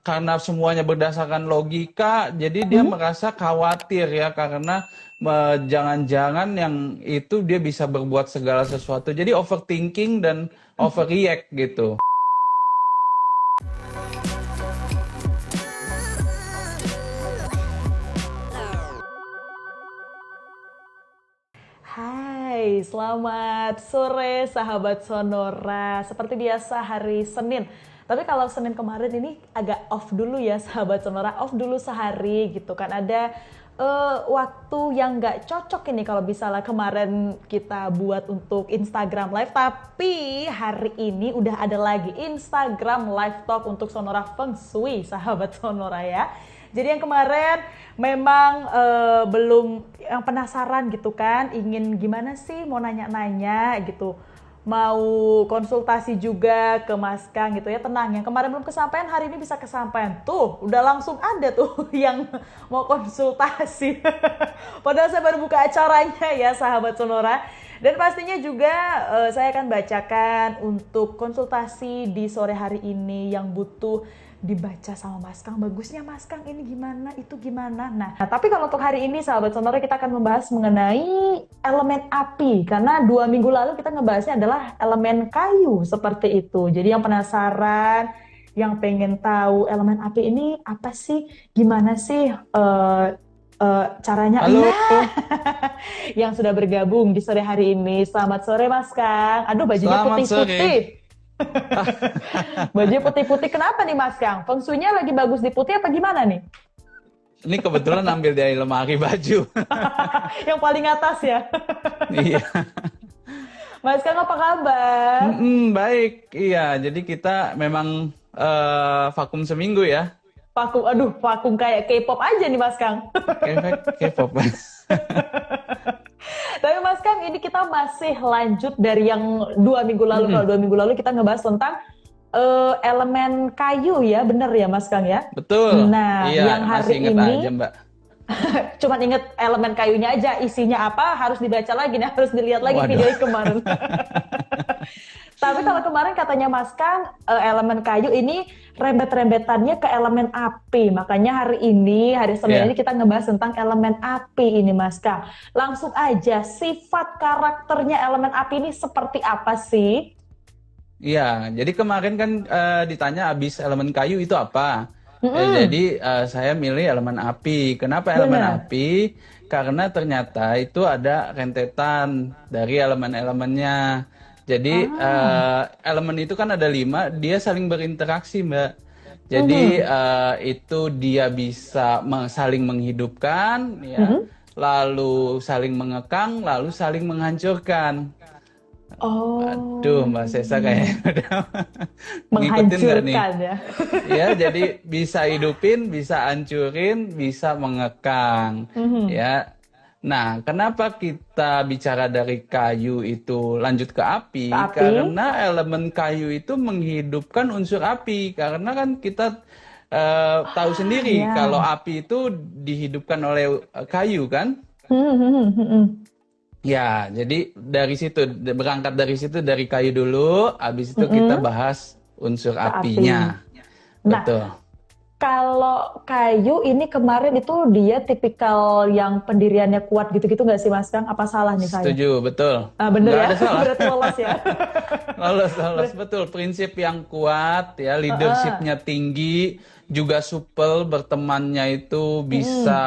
karena semuanya berdasarkan logika, jadi dia Hmm? merasa khawatir ya karena jangan-jangan yang itu dia bisa berbuat segala sesuatu. Jadi overthinking dan overreact gitu. Hai, selamat sore sahabat Sonora. Seperti biasa hari Senin. Tapi kalau Senin kemarin ini agak off dulu ya sahabat Sonora, off dulu sehari gitu kan. Ada waktu yang nggak cocok ini kalau misalnya kemarin kita buat untuk Instagram Live. Tapi hari ini udah ada lagi Instagram Live Talk untuk Sonora Feng Shui sahabat Sonora ya. Jadi yang kemarin memang belum yang penasaran gitu kan, ingin gimana sih mau nanya-nanya gitu. Mau konsultasi juga ke Mas Kang gitu ya, tenang. Yang kemarin belum kesampaian hari ini bisa kesampaian. Tuh, udah langsung ada tuh yang mau konsultasi. Padahal saya baru buka acaranya ya sahabat Sonora. Dan pastinya juga saya akan bacakan untuk konsultasi di sore hari ini yang butuh dibaca sama Mas Kang. Bagusnya Mas Kang ini gimana, itu gimana. Nah, tapi kalau untuk hari ini sahabat Sonora kita akan membahas mengenai elemen api. Karena 2 minggu lalu kita ngebahasnya adalah elemen kayu seperti itu. Jadi yang penasaran, yang pengen tahu elemen api ini apa sih, gimana sih caranya. Halo, Nah, yang sudah bergabung di sore hari ini. Selamat sore Mas Kang. Aduh, bajunya selamat sore. putih-putih. Bajunya putih-putih. Kenapa nih Mas Kang? Feng Shui-nya lagi bagus di putih apa gimana nih? Ini kebetulan ambil dari lemari baju. Yang paling atas ya. Iya. Mas Kang apa kabar? Baik. Iya, jadi kita memang vakum seminggu ya. Vakum, aduh vakum kayak K-pop aja nih Mas Kang. K-pop. Tapi Mas Kang, ini kita masih lanjut dari yang 2 minggu lalu. Kalau 2 minggu lalu kita ngebahas tentang elemen kayu ya, bener ya Mas Kang ya? Betul. Nah, Iya, yang masih hari inget ini aja, Mbak. cuman inget elemen kayunya aja, isinya apa harus dibaca lagi nih, harus dilihat lagi Waduh. videonya kemarin. Tapi kalau kemarin katanya Mas Kang, elemen kayu ini rembet-rembetannya ke elemen api. Makanya hari ini, hari Senin Iya. ini kita ngebahas tentang elemen api ini Mas Kang. Langsung aja, sifat karakternya elemen api ini seperti apa sih? Iya, jadi kemarin kan ditanya abis elemen kayu itu apa? Mm-mm, Jadi saya milih elemen api. Kenapa elemen bener. api? Karena ternyata itu ada rentetan dari elemen-elemennya. Jadi Ah, elemen itu kan ada 5, dia saling berinteraksi, Mbak. Jadi mhm, itu dia bisa saling menghidupkan, ya, mhm. lalu saling mengekang, lalu saling menghancurkan. Aduh, Mbak Sesa Oh, kayaknya udah ngikutin nggak nih? menghancurkan ya. Ya, jadi bisa hidupin, bisa hancurin, bisa mengekang. Mhm. Ya. Nah, kenapa kita bicara dari kayu itu lanjut ke api? Ke api? Karena elemen kayu itu menghidupkan unsur api. Karena kan kita tahu Ah, sendiri kalau ya. api itu dihidupkan oleh kayu kan? Mhm, mhm, mhm. Ya, jadi dari situ, berangkat dari situ, dari kayu dulu, habis itu kita Mhm, bahas unsur ke api. apinya. Nah, Betul. kalau kayu ini kemarin itu dia tipikal yang pendiriannya kuat gitu-gitu nggak sih Mas Kang? Apa salah nih saya? Setuju, betul. Ah, bener Nggak ya? ada salah. Berarti lolos ya? Lolos, lolos. Ber- Betul. Prinsip yang kuat, ya, Heeh. leadershipnya tinggi, juga supel, bertemannya itu bisa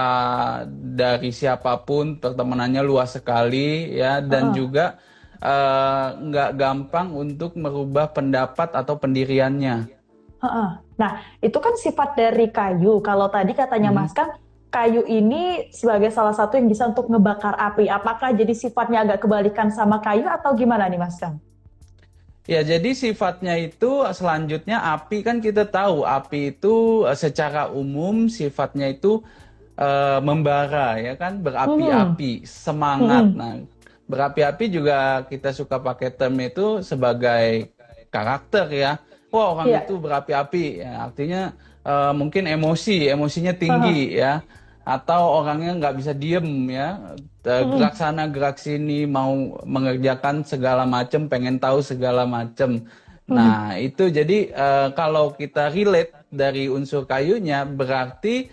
Mm-mm. dari siapapun, pertemanannya luas sekali, ya, dan Heeh. juga nggak gampang untuk merubah pendapat atau pendiriannya. Heeh. Nah, itu kan sifat dari kayu. Kalau tadi katanya Mas Mhm. Kang, kayu ini sebagai salah satu yang bisa untuk ngebakar api. Apakah jadi sifatnya agak kebalikan sama kayu atau gimana nih Mas Kang? Ya, jadi sifatnya itu selanjutnya api kan kita tahu api itu secara umum sifatnya itu membara ya kan, Mhm. berapi-api, semangat. Mhm. Nah, berapi-api juga kita suka pakai term itu sebagai karakter ya. Wah, orang Iya. itu berapi-api ya, artinya mungkin emosinya Heeh. tinggi ya, atau orangnya nggak bisa diem ya, gerak Mhm. sana gerak sini, mau mengerjakan segala macam, pengen tahu segala macam. Mhm. Nah, itu jadi kalau kita relate dari unsur kayunya, berarti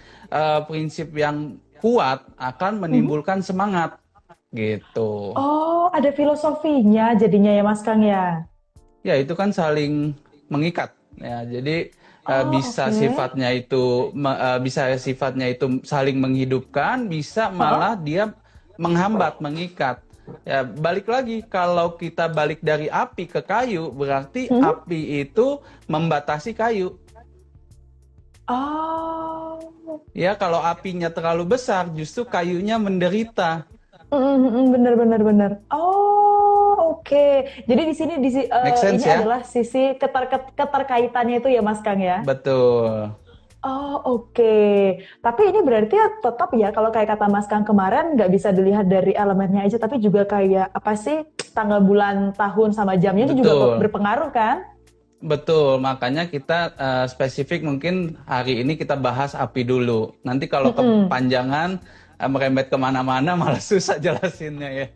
prinsip yang kuat akan menimbulkan semangat gitu. Oh, ada filosofinya jadinya ya Mas Kang ya. Ya, itu kan saling mengikat ya. Jadi Oh, bisa oke. sifatnya itu saling menghidupkan, bisa Heeh. malah dia menghambat, mengikat. Ya, balik lagi kalau kita balik dari api ke kayu, berarti Mhm. api itu membatasi kayu. Oh. Ya, kalau apinya terlalu besar, justru kayunya menderita. Bener bener bener. Oh, oke. Jadi di sini Make ini sense ya? adalah sisi keterkaitannya itu ya Mas Kang ya. Betul. Oh, oke. Tapi ini berarti ya tetap ya kalau kayak kata Mas Kang kemarin nggak bisa dilihat dari elemennya aja, tapi juga kayak apa sih tanggal bulan tahun sama jamnya itu juga Betul. berpengaruh kan? Betul, makanya kita spesifik mungkin hari ini kita bahas api dulu. Nanti kalau Mm-mm. kepanjangan merembet kemana-mana malah susah jelasinnya ya.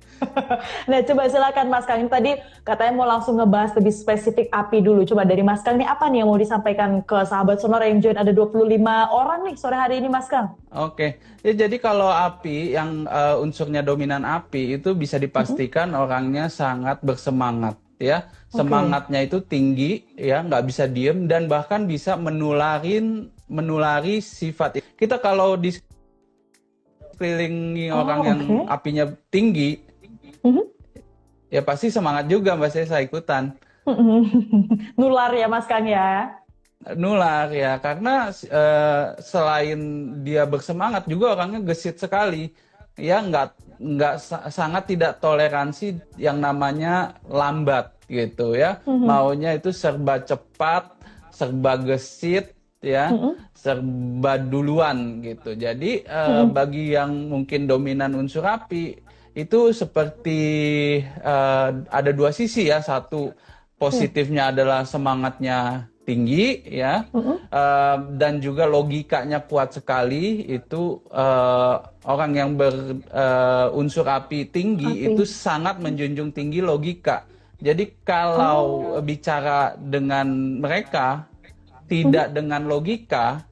Nah, coba silakan Mas Kang. Ini tadi katanya mau langsung ngebahas lebih spesifik api dulu. Coba dari Mas Kang nih apa nih yang mau disampaikan ke sahabat Sonora yang join ada 25 orang nih sore hari ini Mas Kang? Oke, ya jadi kalau api yang unsurnya dominan api itu bisa Mm-mm. dipastikan orangnya sangat bersemangat ya. Oke. Semangatnya itu tinggi ya, nggak bisa diem dan bahkan bisa menulari sifat. Kita kalau dikelilingi orang Oh, yang oke. apinya tinggi, Mhm. ya pasti semangat juga Mbak Sesa ikutan. Mhm. Nular ya Mas Kang ya. Nular ya, karena selain dia bersemangat juga orangnya gesit sekali. Ya sangat tidak toleransi yang namanya lambat gitu ya. Mhm. Maunya itu serba cepat, serba gesit ya, Mhm. serba duluan gitu. Jadi Mhm. bagi yang mungkin dominan unsur api itu seperti ada dua sisi ya. Satu Iya. positifnya adalah semangatnya tinggi ya, Mhm. dan juga logikanya kuat sekali. Itu orang yang berunsur api tinggi Api. itu sangat menjunjung tinggi logika. Jadi kalau Oh. bicara dengan mereka Mhm. tidak dengan logika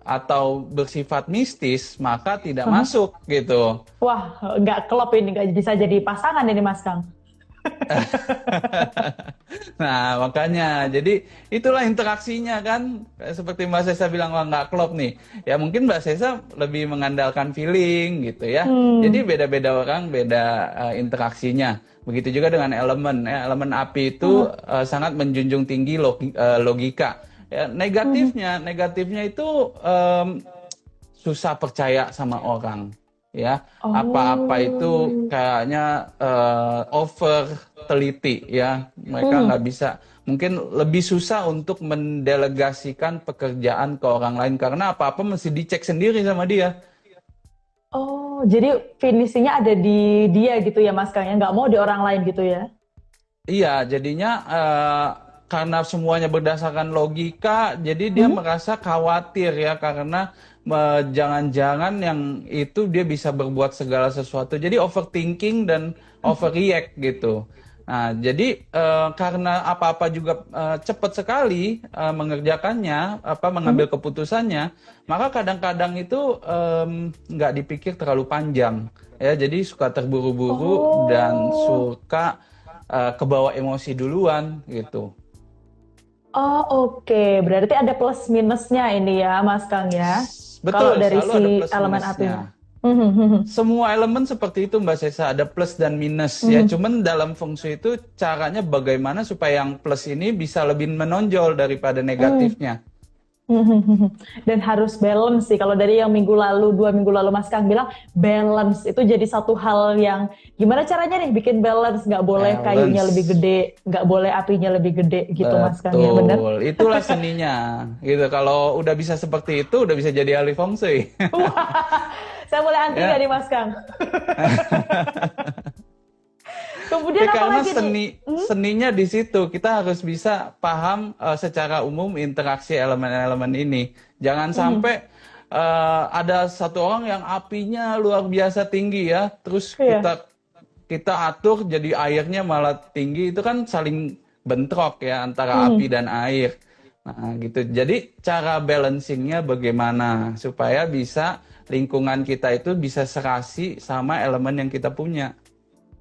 atau bersifat mistis, maka tidak Aha. masuk gitu. Wah, nggak klop ini, nggak bisa jadi pasangan ini Mas Kang. Nah, makanya, jadi itulah interaksinya kan, seperti Mbak Sesa bilang, wah nggak klop nih. Ya mungkin Mbak Sesa lebih mengandalkan feeling gitu ya. Jadi Hmm. beda-beda orang, beda interaksinya. Begitu juga dengan elemen, ya. Elemen api itu Aha. sangat menjunjung tinggi logika. Ya, Mhm. negatifnya itu susah percaya sama orang ya, apa-apa itu Oh. kayaknya over teliti ya, mereka Mhm. nggak bisa, mungkin lebih susah untuk mendelegasikan pekerjaan ke orang lain karena apa-apa mesti dicek sendiri sama dia. Oh, jadi finishingnya ada di dia gitu ya Mas Kang ya, nggak mau di orang lain gitu ya? Iya, jadinya karena semuanya berdasarkan logika, jadi dia Mhm. merasa khawatir ya karena jangan-jangan yang itu dia bisa berbuat segala sesuatu. Jadi overthinking dan overreact gitu. Nah, jadi karena apa-apa juga cepat sekali mengerjakannya, mengambil Mhm. keputusannya, maka kadang-kadang itu nggak dipikir terlalu panjang. Ya, jadi suka terburu-buru dan Oh. suka kebawa emosi duluan gitu. Oh, oke. Berarti ada plus minusnya ini ya, Mas Kang ya. Kalau Betul, dari selalu ada si plus elemen apinya. minusnya. Mhm. Mhm. Semua elemen seperti itu Mbak Sesa, ada plus dan minus ya. Mhm. Cuman dalam feng shui itu caranya bagaimana supaya yang plus ini bisa lebih menonjol daripada Mhm. negatifnya. Dan harus balance sih. Kalau dari yang minggu lalu, 2 minggu lalu Mas Kang bilang balance itu jadi satu hal yang gimana caranya nih bikin balance. Nggak boleh kayunya lebih Balance. gede, nggak boleh apinya lebih gede gitu Mas Kang ya, bener? Betul, itulah seninya. Gitu. Kalau udah bisa seperti itu, udah bisa jadi ahli feng shui. Wah, saya boleh anti nggak Ya. nih Mas Kang? Kemudian Ya apa karena lagi nih? Hmm? seninya di situ. Kita harus bisa paham secara umum interaksi elemen-elemen ini. Jangan Mhm. sampai ada satu orang yang apinya luar biasa tinggi ya, terus Iya. kita kita atur jadi airnya malah tinggi. Itu kan saling bentrok ya antara api Mhm. dan air. Nah, gitu. Jadi cara balancingnya bagaimana supaya bisa lingkungan kita itu bisa serasi sama elemen yang kita punya.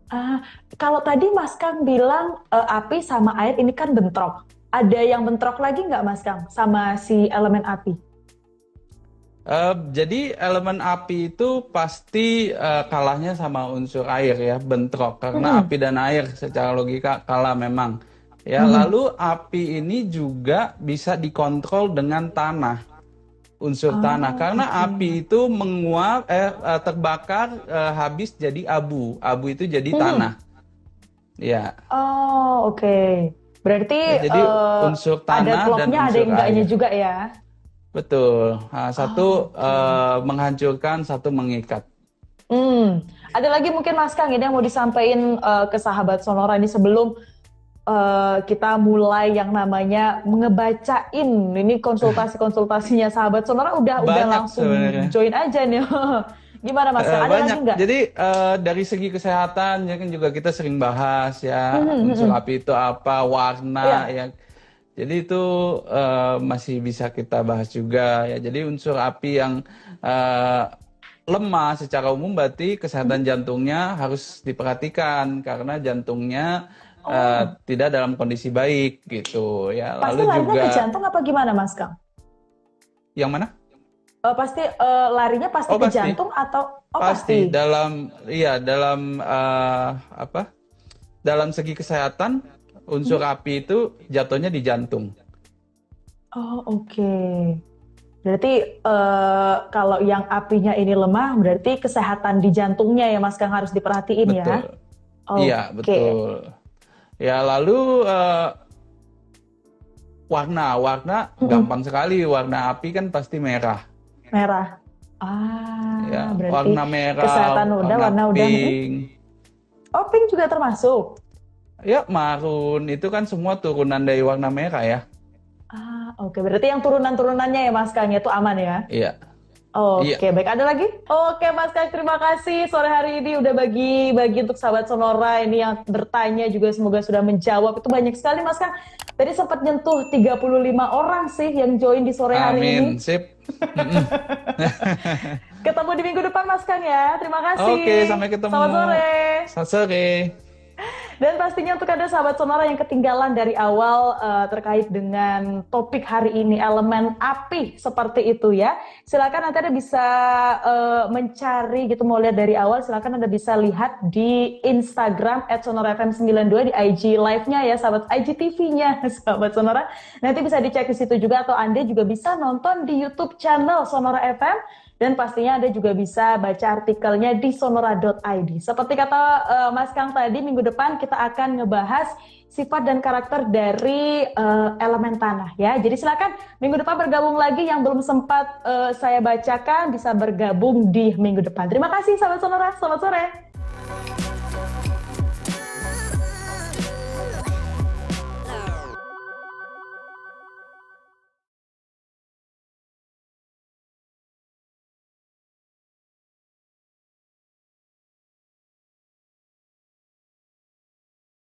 Ah, kalau tadi Mas Kang bilang api sama air ini kan bentrok. Ada yang bentrok lagi nggak Mas Kang sama si elemen api? Jadi elemen api itu pasti kalahnya sama unsur air ya, bentrok karena Mm-mm. api dan air secara logika kalah memang. Ya, Mhm. lalu api ini juga bisa dikontrol dengan tanah, unsur tanah. Oh, Karena oke. api itu menguap, terbakar, habis jadi abu. Abu itu jadi Mhm. tanah. Ya, Oh, oke. Berarti ya jadi unsur ada tanah dan klopnya, ada unsur yang enggaknya air. juga ya? Betul. Nah, Oh, satu oke. menghancurkan, satu mengikat. Ada lagi mungkin Mas Kang ini yang mau disampaikan ke sahabat Sonora ini sebelum kita mulai yang namanya ngebacain ini konsultasi-konsultasinya sahabat Sonora udah Banyak langsung sebenarnya. join aja nih. Gimana Mas Kang? Ada lagi Banyak. nggak? Jadi dari segi kesehatan ya kan juga kita sering bahas Mhm, ya mhm, unsur mhm. api itu apa, warna Iya. ya. Jadi itu masih bisa kita bahas juga ya. Jadi unsur api yang eh, lemah secara umum berarti kesehatan Mhm. jantungnya harus diperhatikan karena jantungnya Oh, tidak dalam kondisi baik gitu ya. pasti Lalu larinya ke juga jantung apa gimana Mas Kang? yang mana? Pasti larinya pasti Oh ke pasti, jantung atau oh pasti pasti. dalam apa? Dalam segi kesehatan, unsur Mhm. api itu jatuhnya di jantung. Oh, oke. Berarti kalau yang apinya ini lemah, berarti kesehatan di jantungnya ya Mas Kang harus diperhatiin ya. Betul. Iya, Oke. betul. Ya, lalu warna Mm-mm. gampang sekali. Warna api kan pasti merah. Merah. Ya, Berarti warna merah, kesehatan udah, warna warna udah. Mm-mm. pink. Oh, pink juga termasuk. Ya, marun itu kan semua turunan dari warna merah ya. Oke. Berarti yang turunan-turunannya ya Mas Kang itu aman ya. Iya, iya. Oke, baik. Ada lagi? Oke, Mas Kang, terima kasih sore hari ini udah bagi-bagi untuk sahabat Sonora ini yang bertanya juga semoga sudah menjawab. Itu banyak sekali, Mas Kang. Tadi sempat nyentuh 35 orang sih yang join di sore hari ini. Amin, sip. Mm-mm. Ketemu di minggu depan, Mas Kang ya. Terima Oke, kasih. sampai ketemu. Selamat sore. Selamat sore. Dan pastinya untuk Anda sahabat Sonora yang ketinggalan dari awal terkait dengan topik hari ini, elemen api seperti itu ya. Silakan nanti Anda bisa mencari gitu, mau lihat dari awal, silakan Anda bisa lihat di Instagram @sonorafm92 di IG live-nya ya, sahabat IG TV-nya sahabat Sonora. Nanti bisa dicek di situ juga atau Anda juga bisa nonton di YouTube channel Sonora FM. Dan pastinya Anda juga bisa baca artikelnya di sonora.id. Seperti kata Mas Kang tadi, minggu depan kita akan ngebahas sifat dan karakter dari elemen tanah ya. Jadi silakan minggu depan bergabung lagi, yang belum sempat saya bacakan bisa bergabung di minggu depan. Terima kasih sahabat Sonora, selamat sore.